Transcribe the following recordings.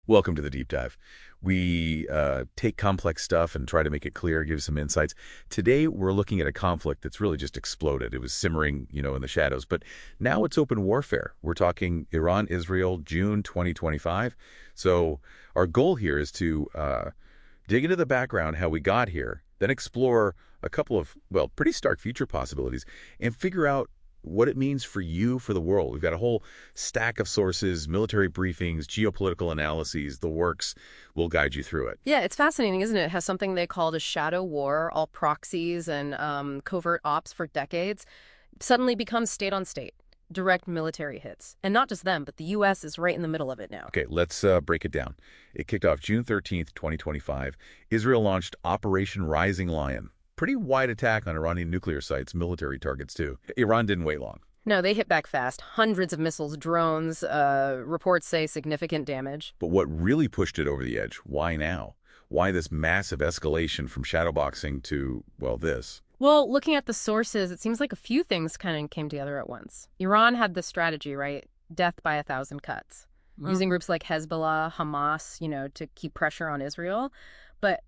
Welcome to the deep dive. We take complex stuff and try to make it clear, give some insights. Today, we're looking at a conflict that's really just exploded. It was simmering, in the shadows, but now it's open warfare. We're talking Iran, Israel, June 2025. So our goal here is to dig into the background, how we got here, then explore a couple of, well, pretty stark future possibilities and figure out what it means for you, for the world. We've got a whole stack of sources, military briefings, geopolitical analyses, the works. Will guide you through it. Yeah, it's fascinating, isn't it? It has something they called a shadow war, all proxies and covert ops for decades, suddenly becomes state on state, direct military hits. And not just them, but the U.S. is right in the middle of it now. Okay, let's break it down. It kicked off June 13th, 2025. Israel launched Operation Rising Lion. Pretty wide attack on Iranian nuclear sites, military targets too. Iran didn't wait long. No, they hit back fast. Hundreds of missiles, drones, reports say significant damage. But what really pushed it over the edge? Why now? Why this massive escalation from shadowboxing to, well, this? Well, looking at the sources, it seems like a few things kind of came together at once. Iran had this strategy, right? Death by 1,000 cuts. Using groups like Hezbollah, Hamas, to keep pressure on Israel. But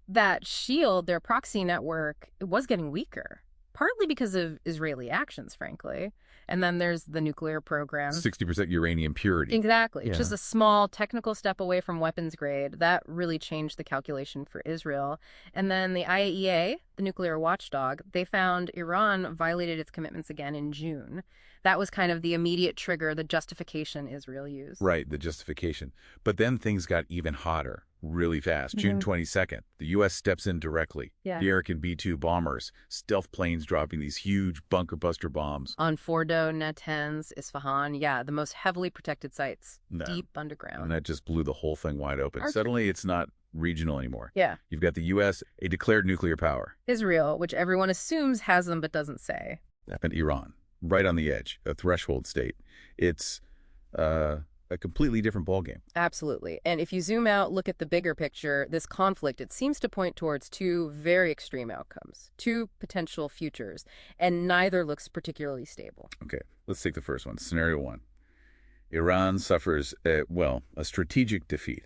that shield, their proxy network, it was getting weaker, partly because of Israeli actions, frankly. And then there's the nuclear program. 60% uranium purity. Exactly. Yeah. Just a small technical step away from weapons grade. That really changed the calculation for Israel. And then the IAEA, the nuclear watchdog, they found Iran violated its commitments again in June. That was kind of the immediate trigger, the justification Israel used. Right, the justification. But then things got even hotter really fast. June 22nd, the U.S. steps in directly. Yeah. The American B-2 bombers, stealth planes dropping these huge bunker buster bombs. On Fordo, Natanz, Isfahan, yeah, the most heavily protected sites, No. deep underground. And that just blew the whole thing wide open. Suddenly, it's not regional anymore. Yeah. You've got the U.S., a declared nuclear power. Israel, which everyone assumes has them but doesn't say. And Iran, right on the edge, a threshold state. It's a completely different ballgame. Absolutely. And if you zoom out, look at the bigger picture, this conflict, it seems to point towards two very extreme outcomes, two potential futures, and neither looks particularly stable. Okay, let's take the first one. Scenario one. Iran suffers, a strategic defeat.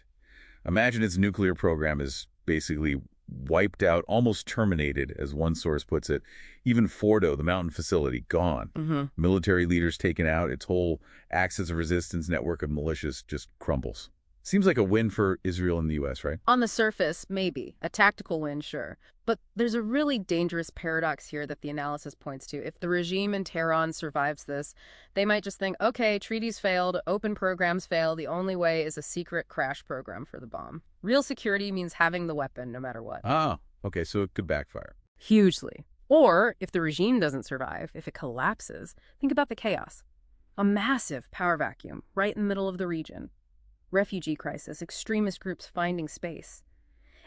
Imagine its nuclear program is basically wiped out, almost terminated, as one source puts it. Even Fordo, the mountain facility, gone. Military leaders taken out. Its whole axis of resistance network of militias just crumbles. Seems like a win for Israel and the U.S., right? On the surface, maybe. A tactical win, sure. But there's a really dangerous paradox here that the analysis points to. If the regime in Tehran survives this, they might just think, okay, treaties failed, open programs fail, the only way is a secret crash program for the bomb. Real security means having the weapon no matter what. Ah, okay, so it could backfire. Hugely. Or, if the regime doesn't survive, if it collapses, think about the chaos. A massive power vacuum right in the middle of the region. Refugee crisis, extremist groups finding space.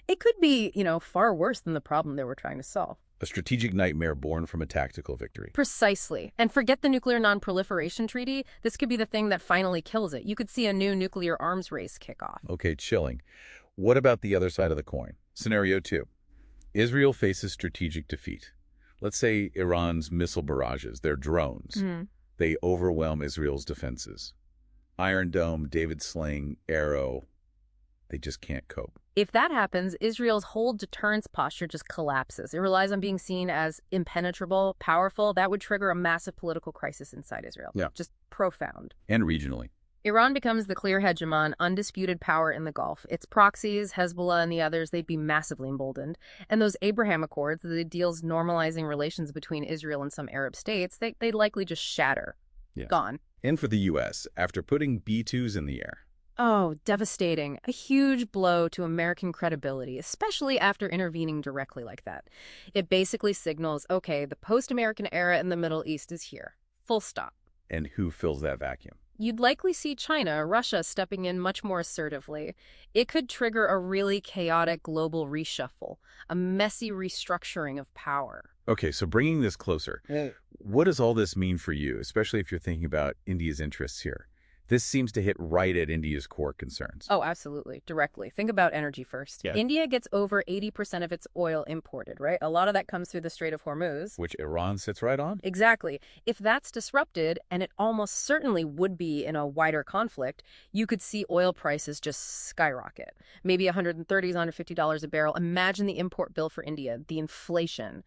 It could be, far worse than the problem they were trying to solve. A strategic nightmare born from a tactical victory. Precisely. And forget the Nuclear Non-Proliferation Treaty. This could be the thing that finally kills it. You could see a new nuclear arms race kick off. Okay, chilling. What about the other side of the coin? Scenario two. Israel faces strategic defeat. Let's say Iran's missile barrages, their drones. They overwhelm Israel's defenses. Iron Dome, David Sling, Arrow, they just can't cope. If that happens, Israel's whole deterrence posture just collapses. It relies on being seen as impenetrable, powerful. That would trigger a massive political crisis inside Israel. Yeah. Just profound. And regionally. Iran becomes the clear hegemon, undisputed power in the Gulf. Its proxies, Hezbollah and the others, they'd be massively emboldened. And those Abraham Accords, the deals normalizing relations between Israel and some Arab states, they'd likely just shatter. Yes. Gone. And for the U.S., after putting B-2s in the air. Oh, devastating. A huge blow to American credibility, especially after intervening directly like that. It basically signals, okay, the post-American era in the Middle East is here. Full stop. And who fills that vacuum? You'd likely see China, Russia stepping in much more assertively. It could trigger a really chaotic global reshuffle, a messy restructuring of power. Okay, so bringing this closer, what does all this mean for you, especially if you're thinking about India's interests here? This seems to hit right at India's core concerns. Oh, absolutely. Directly. Think about energy first. Yeah. India gets over 80% of its oil imported, right? A lot of that comes through the Strait of Hormuz. Which Iran sits right on? Exactly. If that's disrupted, and it almost certainly would be in a wider conflict, you could see oil prices just skyrocket. Maybe $130, $150 a barrel. Imagine the import bill for India, the inflation.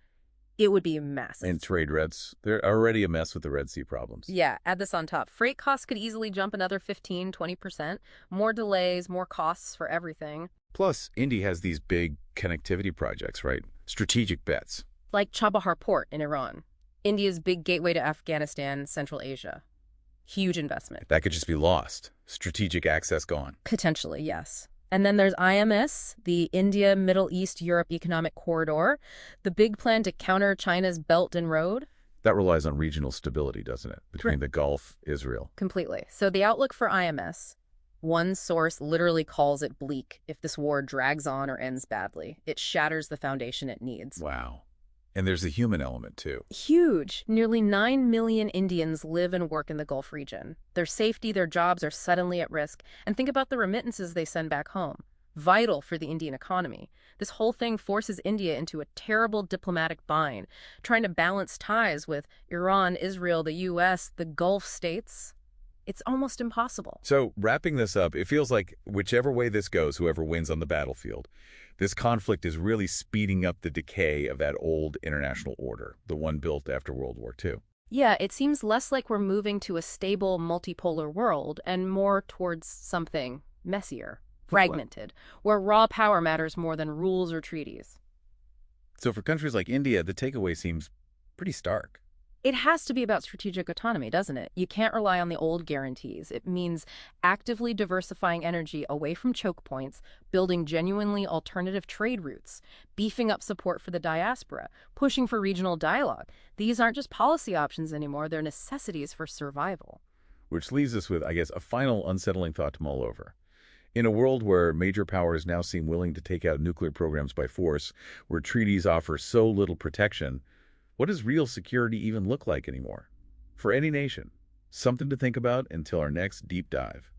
It would be massive. And trade routes, they're already a mess with the Red Sea problems. Yeah, add this on top. Freight costs could easily jump another 15, 20%. More delays, more costs for everything. Plus, India has these big connectivity projects, right? Strategic bets. Like Chabahar Port in Iran, India's big gateway to Afghanistan, Central Asia. Huge investment. That could just be lost. Strategic access gone. Potentially, yes. And then there's IMS, the India, Middle East, Europe Economic Corridor, the big plan to counter China's Belt and Road. That relies on regional stability, doesn't it? Between the Gulf, Israel. Completely. So the outlook for IMS, one source literally calls it bleak if this war drags on or ends badly. It shatters the foundation it needs. Wow. And there's the human element, too. Huge. Nearly 9 million Indians live and work in the Gulf region. Their safety, their jobs are suddenly at risk. And think about the remittances they send back home. Vital for the Indian economy. This whole thing forces India into a terrible diplomatic bind, trying to balance ties with Iran, Israel, the U.S., the Gulf states. It's almost impossible. So, wrapping this up, it feels like whichever way this goes, whoever wins on the battlefield, this conflict is really speeding up the decay of that old international order, the one built after World War II. Yeah, it seems less like we're moving to a stable, multipolar world and more towards something messier, fragmented, where raw power matters more than rules or treaties. So for countries like India, the takeaway seems pretty stark. It has to be about strategic autonomy, doesn't it? You can't rely on the old guarantees. It means actively diversifying energy away from choke points, building genuinely alternative trade routes, beefing up support for the diaspora, pushing for regional dialogue. These aren't just policy options anymore, they're necessities for survival. Which leaves us with, I guess, a final unsettling thought to mull over. In a world where major powers now seem willing to take out nuclear programs by force, where treaties offer so little protection, what does real security even look like anymore? For any nation, something to think about until our next deep dive.